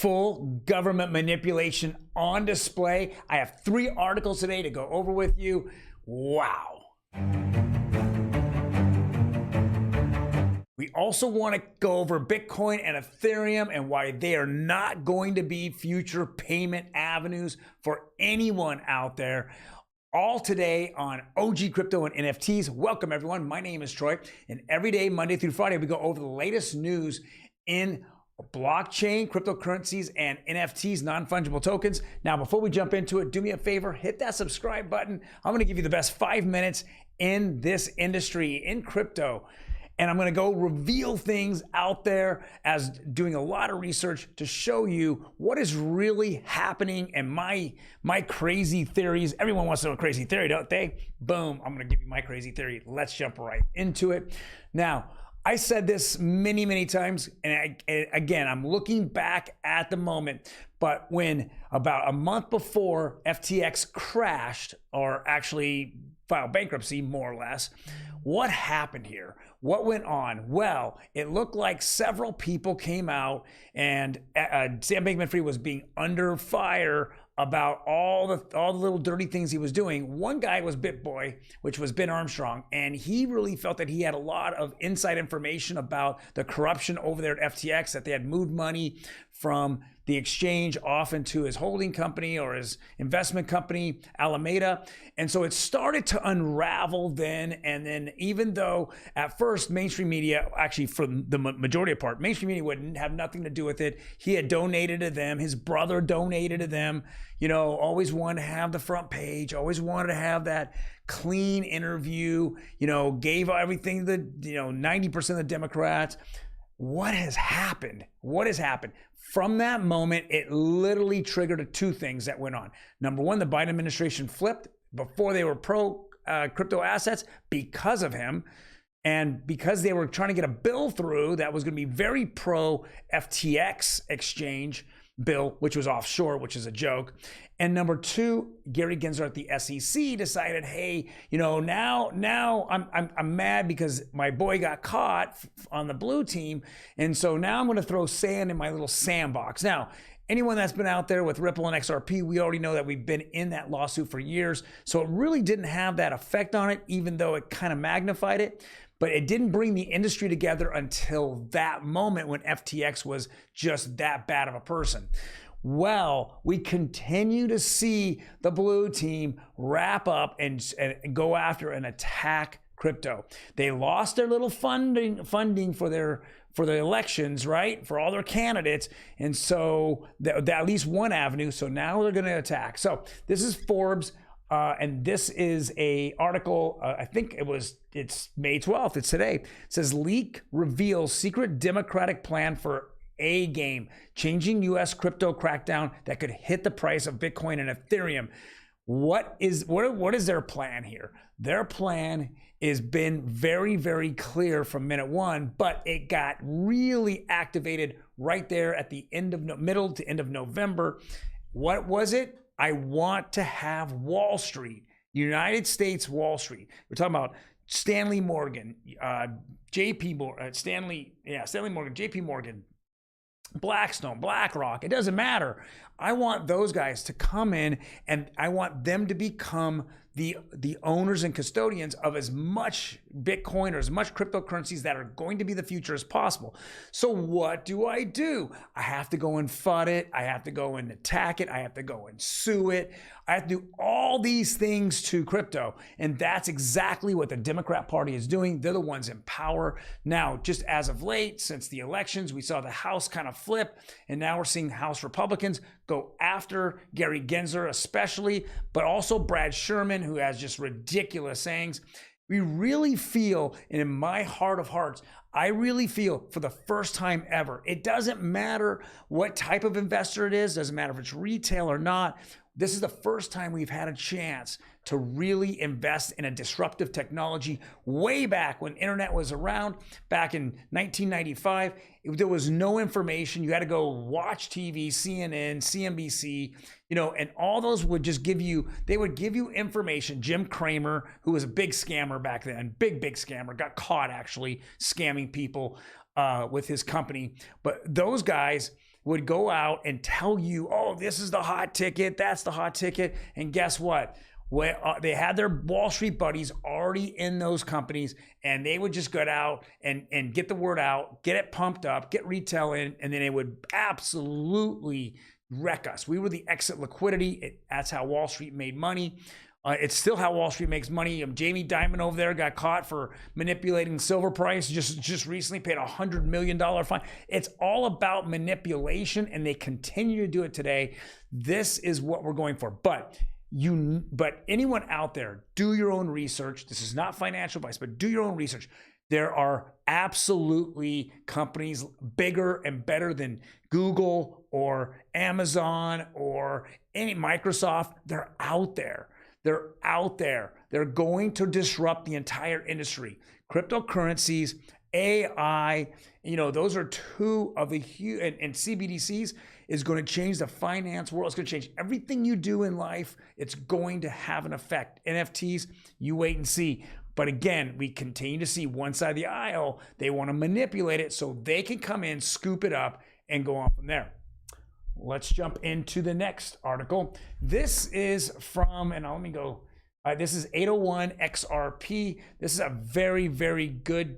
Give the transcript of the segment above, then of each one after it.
full government manipulation on display. I have 3 articles today to go over with you. Wow. We also want to go over Bitcoin and Ethereum and why they are not going to be future payment avenues for anyone out there. All today on OG Crypto and NFTs. Welcome everyone. My name is Troy, and every day, Monday through Friday, we go over the latest news in blockchain, cryptocurrencies, and NFTs, non-fungible tokens. Now, before we jump into it, do me a favor, hit that subscribe button. I'm going to give you the best 5 minutes in this industry, in crypto. And I'm going to go reveal things out there as doing a lot of research to show you what is really happening and my crazy theories. Everyone wants to know a crazy theory, don't they? Boom, I'm going to give you my crazy theory. Let's jump right into it. Now, I said this many times, and again, I'm looking back at the moment, but when about a month before FTX crashed, or actually filed bankruptcy, more or less, what happened here? What went on? Well, it looked like several people came out, and Sam Bankman-Fried was being under fire about all the little dirty things he was doing. One guy was BitBoy, which was Ben Armstrong, and he really felt that he had a lot of inside information about the corruption over there at FTX, that they had moved money from the exchange off into his holding company or his investment company, Alameda. And so it started to unravel then. And then even though at first mainstream media, actually for the majority of part, mainstream media wouldn't have nothing to do with it. He had donated to them. His brother donated to them. You know, always wanted to have the front page, always wanted to have that clean interview, you know, gave everything to the, 90% of the Democrats. What has happened? What has happened? From that moment, it literally triggered 2 things that went on. Number one, the Biden administration flipped. Before they were pro crypto assets because of him, and because they were trying to get a bill through that was going to be very pro FTX exchange bill, which was offshore, which is a joke. And number 2, Gary Gensler at the SEC decided, hey, now I'm mad because my boy got caught on the blue team, and so now I'm going to throw sand in my little sandbox. Now, anyone that's been out there with Ripple and XRP, we already know that we've been in that lawsuit for years, so it really didn't have that effect on it, even though it kind of magnified it. But it didn't bring the industry together until that moment when FTX was just that bad of a person. Well, we continue to see the blue team wrap up and go after and attack crypto. They lost their little funding for the elections, right? For all their candidates. And so at least one avenue. So now they're going to attack. So this is Forbes. And this is a article, I think it's May 12th, it's today. It says, leak reveals secret Democratic plan for a game, changing US crypto crackdown that could hit the price of Bitcoin and Ethereum. What is their plan here? Their plan has been very clear from minute one, but it got really activated right there at the middle to end of November. What was it? I want to have Wall Street, United States Wall Street. We're talking about Stanley Morgan, JP Morgan, Stanley Morgan, JP Morgan, Blackstone, BlackRock. It doesn't matter. I want those guys to come in, and I want them to become the owners and custodians of as much Bitcoin or as much cryptocurrencies that are going to be the future as possible. So what do? I have to go and FUD it. I have to go and attack it. I have to go and sue it. I have to do all these things to crypto. And that's exactly what the Democrat Party is doing. They're the ones in power. Now, just as of late, since the elections, we saw the House kind of flip, and now we're seeing House Republicans go after Gary Gensler especially, but also Brad Sherman, who has just ridiculous sayings. We really feel, and in my heart of hearts, I really feel for the first time ever, it doesn't matter what type of investor it is, doesn't matter if it's retail or not. This is the first time we've had a chance to really invest in a disruptive technology. Way back when internet was around, back in 1995, there was no information. You had to go watch TV, CNN, CNBC, and all those would just give you, they would give you information. Jim Cramer, who was a big scammer back then, big scammer, got caught actually scamming people with his company. But those guys, would go out and tell you, oh, this is the hot ticket, that's the hot ticket. And guess what? They had their Wall Street buddies already in those companies, and they would just go out and get the word out, get it pumped up, get retail in, and then it would absolutely wreck us. We were the exit liquidity. That's how Wall Street made money. It's still how Wall Street makes money. Jamie Dimon over there got caught for manipulating the silver price. Just recently paid a $100 million fine. It's all about manipulation, and they continue to do it today. This is what we're going for. But anyone out there, do your own research. This is not financial advice, but do your own research. There are absolutely companies bigger and better than Google or Amazon or any Microsoft. They're out there. They're out there. They're going to disrupt the entire industry. Cryptocurrencies, AI, those are two of the huge, and CBDCs is going to change the finance world. It's going to change everything you do in life. It's going to have an effect. NFTs, you wait and see. But again, we continue to see one side of the aisle. They want to manipulate it so they can come in, scoop it up, and go on from there. Let's jump into the next article. This is from, and let me go. This is 801 XRP. This is a very, very good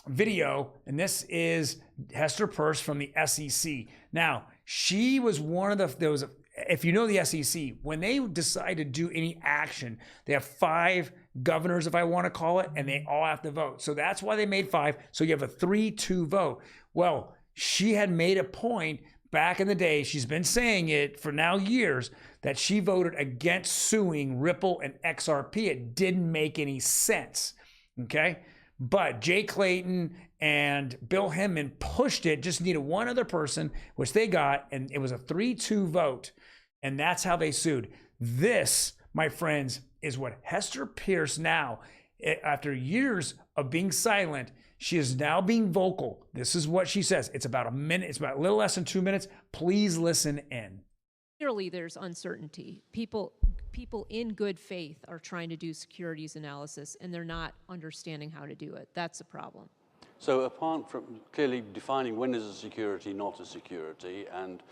video, and this is Hester Peirce from the SEC. Now, she was one of those. If you know the SEC, when they decide to do any action, they have 5 governors, if I want to call it, and they all have to vote. So that's why they made 5. So you have a 3-2 vote. Well, she had made a point back in the day, she's been saying it for now years, that she voted against suing Ripple and XRP. It didn't make any sense, okay? But Jay Clayton and Bill Hinman pushed it, just needed one other person, which they got, and it was a 3-2 vote, and that's how they sued. This, my friends, is what Hester Peirce now, after years of being silent, she is now being vocal. This is what she says. It's about a minute. It's about a little less than 2 minutes. Please listen in. Clearly, there's uncertainty. People in good faith are trying to do securities analysis, and they're not understanding how to do it. That's a problem. So apart from clearly defining when is a security not a security and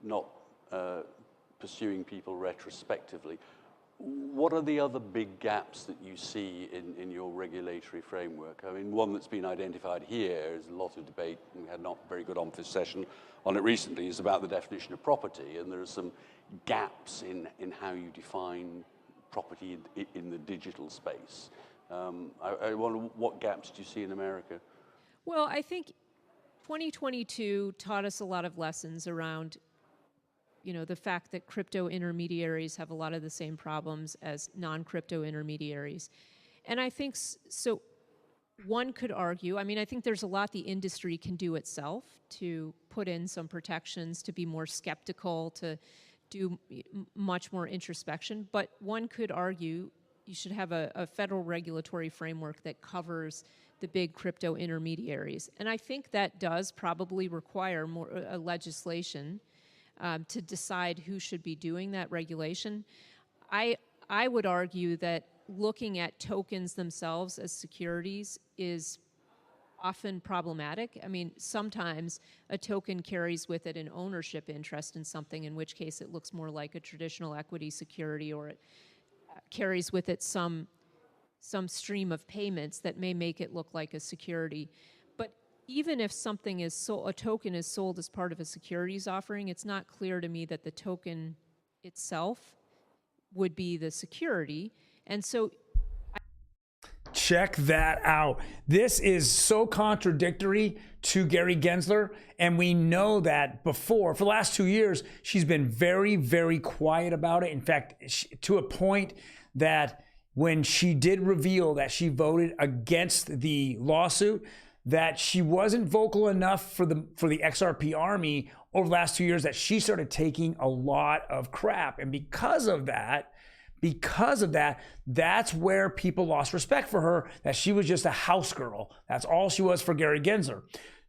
not pursuing people retrospectively, what are the other big gaps that you see in your regulatory framework? I mean, one that's been identified here is a lot of debate, and we had not very good on-office session on it recently, is about the definition of property, and there are some gaps in how you define property in the digital space. I wonder, what gaps do you see in America? Well, I think 2022 taught us a lot of lessons around the fact that crypto intermediaries have a lot of the same problems as non-crypto intermediaries. And I think, so one could argue, I think there's a lot the industry can do itself to put in some protections, to be more skeptical, to do much more introspection. But one could argue you should have a federal regulatory framework that covers the big crypto intermediaries. And I think that does probably require more legislation to decide who should be doing that regulation. I would argue that looking at tokens themselves as securities is often problematic. Sometimes a token carries with it an ownership interest in something, in which case it looks more like a traditional equity security, or it carries with it some stream of payments that may make it look like a security. Even if something is a token is sold as part of a securities offering, it's not clear to me that the token itself would be the security. And so check that out. This is so contradictory to Gary Gensler, and we know that for the last 2 years, she's been very, very quiet about it. In fact, to a point that when she did reveal that she voted against the lawsuit, that she wasn't vocal enough for the XRP army over the last 2 years, that she started taking a lot of crap. And because of that, that's where people lost respect for her, that she was just a house girl. That's all she was for Gary Gensler.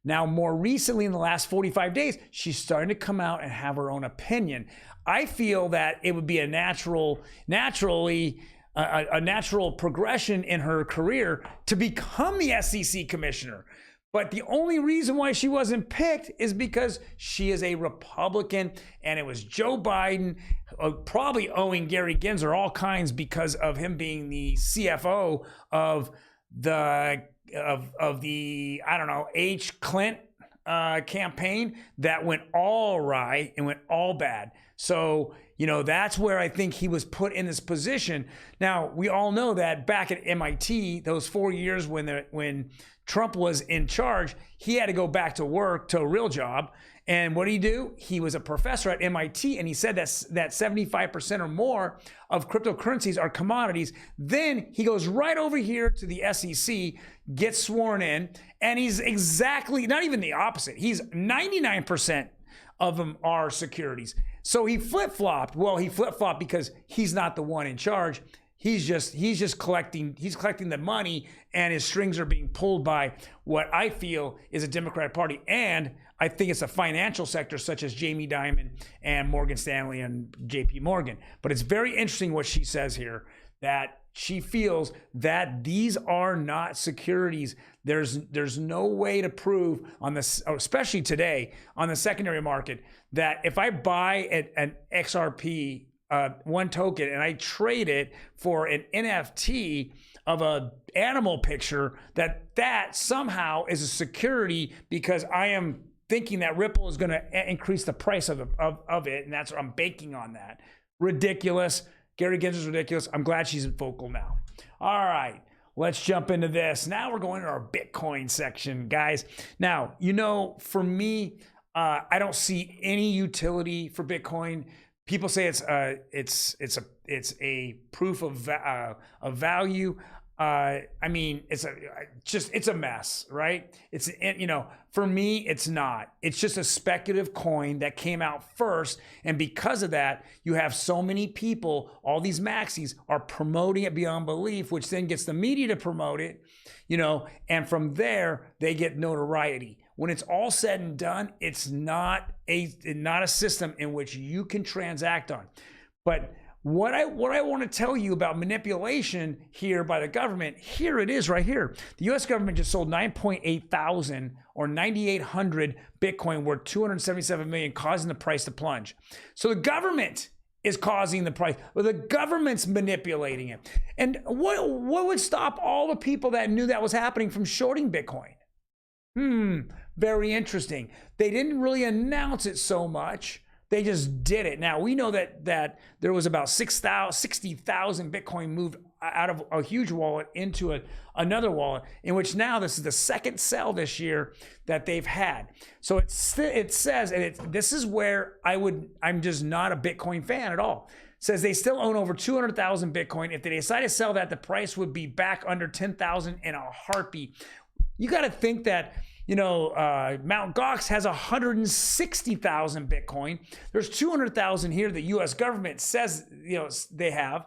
Now, more recently, in the last 45 days, she's starting to come out and have her own opinion. I feel that it would be a natural progression in her career to become the SEC commissioner. But the only reason why she wasn't picked is because she is a Republican, and it was Joe Biden probably owing Gary Gensler all kinds because of him being the CFO of the I don't know, H. Clint campaign that went all right and went all bad. So, you know, that's where I think he was put in this position. Now, we all know that back at MIT, those 4 years when Trump was in charge, he had to go back to work, to a real job. And what did he do? He was a professor at MIT, and he said that 75% or more of cryptocurrencies are commodities. Then he goes right over here to the SEC, gets sworn in, and he's exactly, not even the opposite. He's 99% of them are securities. So he flip-flopped. Well, he flip-flopped because he's not the one in charge. He's just collecting the money, and his strings are being pulled by what I feel is a Democratic Party. And I think it's a financial sector such as Jamie Dimon and Morgan Stanley and JP Morgan. But it's very interesting what she says here, that she feels that these are not securities. There's no way to prove on this, especially today on the secondary market, that if I buy an XRP, one token, and I trade it for an NFT of a animal picture, that somehow is a security because I am thinking that Ripple is going to increase the price of it, and that's what I'm banking on that. Ridiculous. Gary Gensler's ridiculous. I'm glad she's vocal now. All right, let's jump into this. Now we're going to our Bitcoin section, guys. Now, you know, for me, I don't see any utility for Bitcoin. People say it's a proof of value. I mean, it's a mess, right? It's, you know, for me, it's not. It's just a speculative coin that came out first, and because of that, you have so many people. All these maxis are promoting it beyond belief, which then gets the media to promote it, you know, and from there they get notoriety. When it's all said and done, it's not a system in which you can transact on. But what I want to tell you about manipulation here by the government, here it is right here. The US government just sold 9.8 thousand or 9,800 Bitcoin worth 277 million, causing the price to plunge. So the government is causing the price, or the government's manipulating it. And what would stop all the people that knew that was happening from shorting Bitcoin? Very interesting. They didn't really announce it so much. They just did it. Now, we know that there was about 60,000 Bitcoin moved out of a huge wallet into another wallet, in which now this is the second sell this year that they've had. So it says, and this is where I'm just not a Bitcoin fan at all. It says they still own over 200,000 Bitcoin. If they decide to sell that, the price would be back under 10,000 in a heartbeat. You got to think that, you know, Mt. Gox has 160,000 Bitcoin. There's 200,000 here the US government says, you know, they have.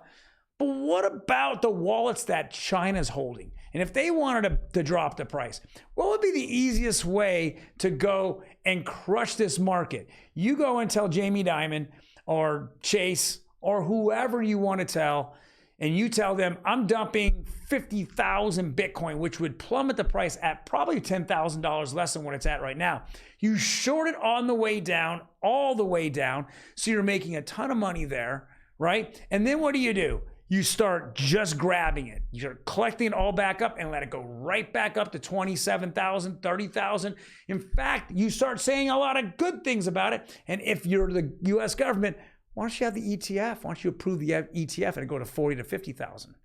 But what about the wallets that China's holding? And if they wanted to drop the price, what would be the easiest way to go and crush this market? You go and tell Jamie Dimon or Chase or whoever you want to tell, and you tell them, I'm dumping 50,000 Bitcoin, which would plummet the price at probably $10,000 less than what it's at right now. You short it on the way down, all the way down, so you're making a ton of money there, right? And then what do? You start just grabbing it. You start collecting it all back up and let it go right back up to 27,000, 30,000. In fact, you start saying a lot of good things about it. And if you're the US government, why don't you have the ETF? Why don't you approve the ETF and go to 40 to 50,000?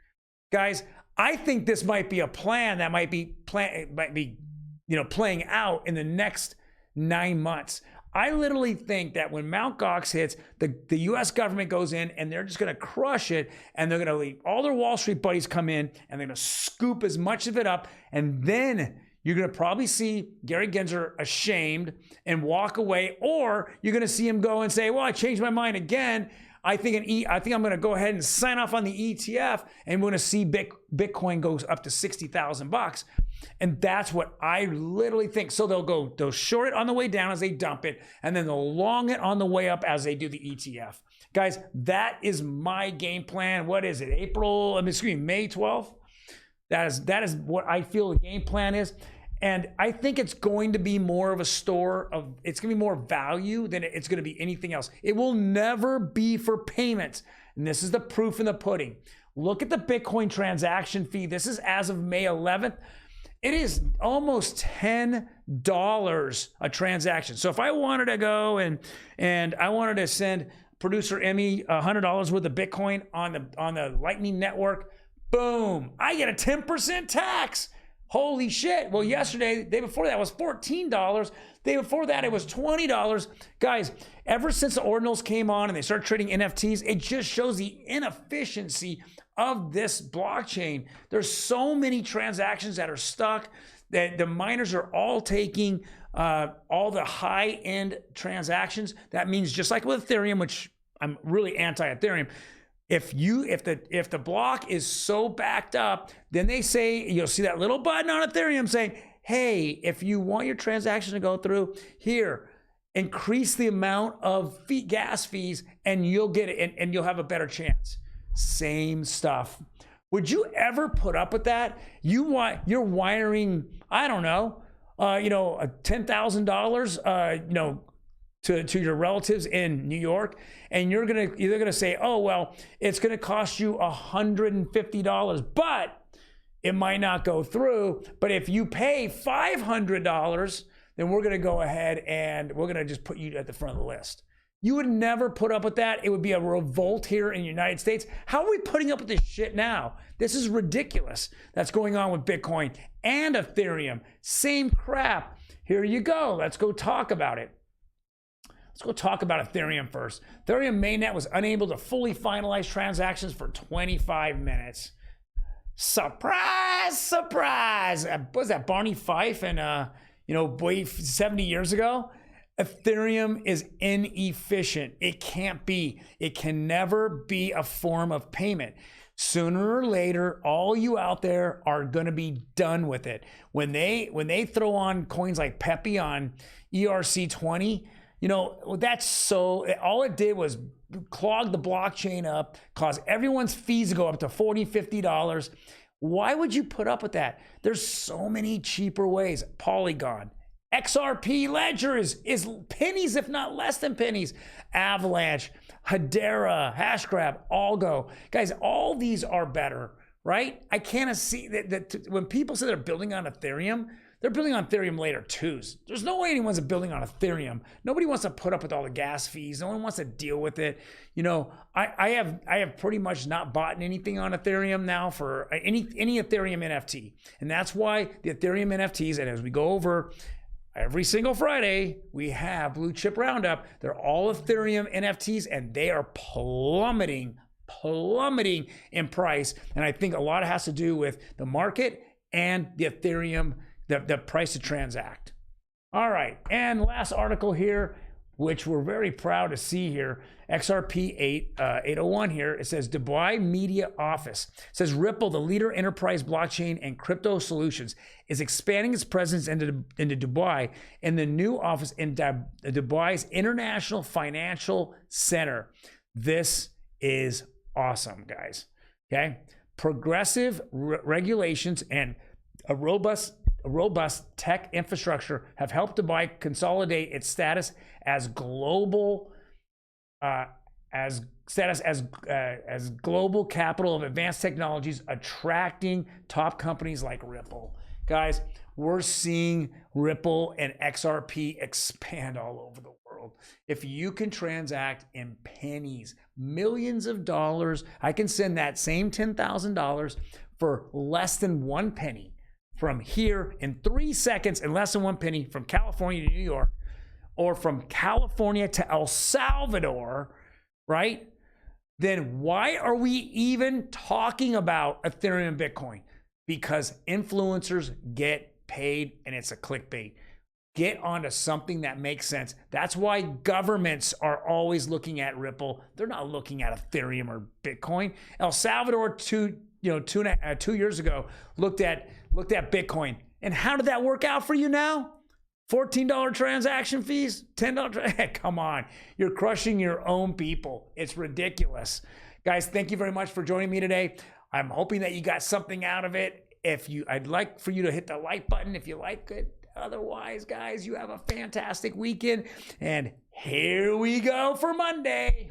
Guys, I think this might be a plan that might be playing out in the next 9 months. I literally think that when Mt. Gox hits, the US government goes in and they're just going to crush it, and they're going to leave all their Wall Street buddies come in and they're going to scoop as much of it up, and then you're going to probably see Gary Gensler ashamed and walk away, or you're going to see him go and say, well, I changed my mind again. I think I'm going to go ahead and sign off on the ETF, and we're going to see Bitcoin goes up to $60,000. And that's what I literally think. So they'll short it on the way down as they dump it, and then they'll long it on the way up as they do the ETF. Guys, that is my game plan. What is it? May 12th? That is what I feel the game plan is. And I think it's going to be more of a store of, it's going to be more value than it's going to be anything else. It will never be for payments. And this is the proof in the pudding. Look at the Bitcoin transaction fee. This is as of May 11th. It is almost $10 a transaction. So if I wanted to go and I wanted to send producer Emi $100 worth of Bitcoin on the Lightning Network, boom, I get a 10% tax. Holy shit. Well, yesterday, the day before that was $14. The day before that, it was $20. Guys, ever since the ordinals came on and they started trading NFTs, it just shows the inefficiency of this blockchain. There's so many transactions that are stuck that the miners are all taking all the high-end transactions. That means just like with Ethereum, which I'm really anti-Ethereum, if the block is so backed up, then they say, you'll see that little button on Ethereum saying, hey, if you want your transaction to go through, here, increase the amount of gas fees and you'll get it and you'll have a better chance. Same stuff. Would you ever put up with that? You're wiring, I don't know, $10,000, to your relatives in New York, and you're gonna say, oh well, it's gonna cost you $150, but it might not go through. But if you pay $500, then we're gonna go ahead and we're gonna just put you at the front of the list. You would never put up with that. It would be a revolt here in the United States. How are we putting up with this shit now? This is ridiculous. That's going on with Bitcoin and Ethereum. Same crap. Here you go. Let's go talk about it. Let's go talk about Ethereum first. Ethereum Mainnet was unable to fully finalize transactions for 25 minutes. Surprise, surprise. Was that Barney Fife and, 70 years ago? Ethereum is inefficient. It can't be. It can never be a form of payment. Sooner or later, all you out there are going to be done with it. When they throw on coins like Pepe on ERC20, that's so, all it did was clog the blockchain up, cause everyone's fees to go up to $40, $50. Why would you put up with that? There's so many cheaper ways. Polygon, XRP Ledger is pennies, if not less than pennies. Avalanche, Hedera, Hashgraph, Algo. Guys, all these are better, right? I can't see that when people say they're building on Ethereum, they're building on Ethereum layer 2s. There's no way anyone's building on Ethereum. Nobody wants to put up with all the gas fees. No one wants to deal with it. I have pretty much not bought anything on Ethereum now for any Ethereum NFT. And that's why the Ethereum NFTs, and as we go over every single Friday, we have Blue Chip Roundup. They're all Ethereum NFTs and they are plummeting in price. And I think a lot has to do with the market and the Ethereum, the price to transact. All right, and last article here, which we're very proud to see here, XRP 801 here. It says Dubai Media Office. It says Ripple, the leader enterprise blockchain and crypto solutions, is expanding its presence into Dubai in the new office in Dubai's International Financial Center. This is awesome, guys. Okay, progressive regulations and a robust tech infrastructure have helped Dubai consolidate its status as global global capital of advanced technologies, attracting top companies like Ripple. Guys, we're seeing Ripple and XRP expand all over the world. If you can transact in pennies, millions of dollars, I can send that same $10,000 for less than 1 penny. From here in 3 seconds and less than 1 penny from California to New York, or from California to El Salvador, right? Then why are we even talking about Ethereum and Bitcoin? Because influencers get paid and it's a clickbait. Get onto something that makes sense. That's why governments are always looking at Ripple. They're not looking at Ethereum or Bitcoin. El Salvador 2 years ago looked at Bitcoin. And how did that work out for you now? $14 transaction fees, $10. Come on, you're crushing your own people. It's ridiculous. Guys, thank you very much for joining me today. I'm hoping that you got something out of it. I'd like for you to hit the like button if you like it. Otherwise, guys, you have a fantastic weekend. And here we go for Monday.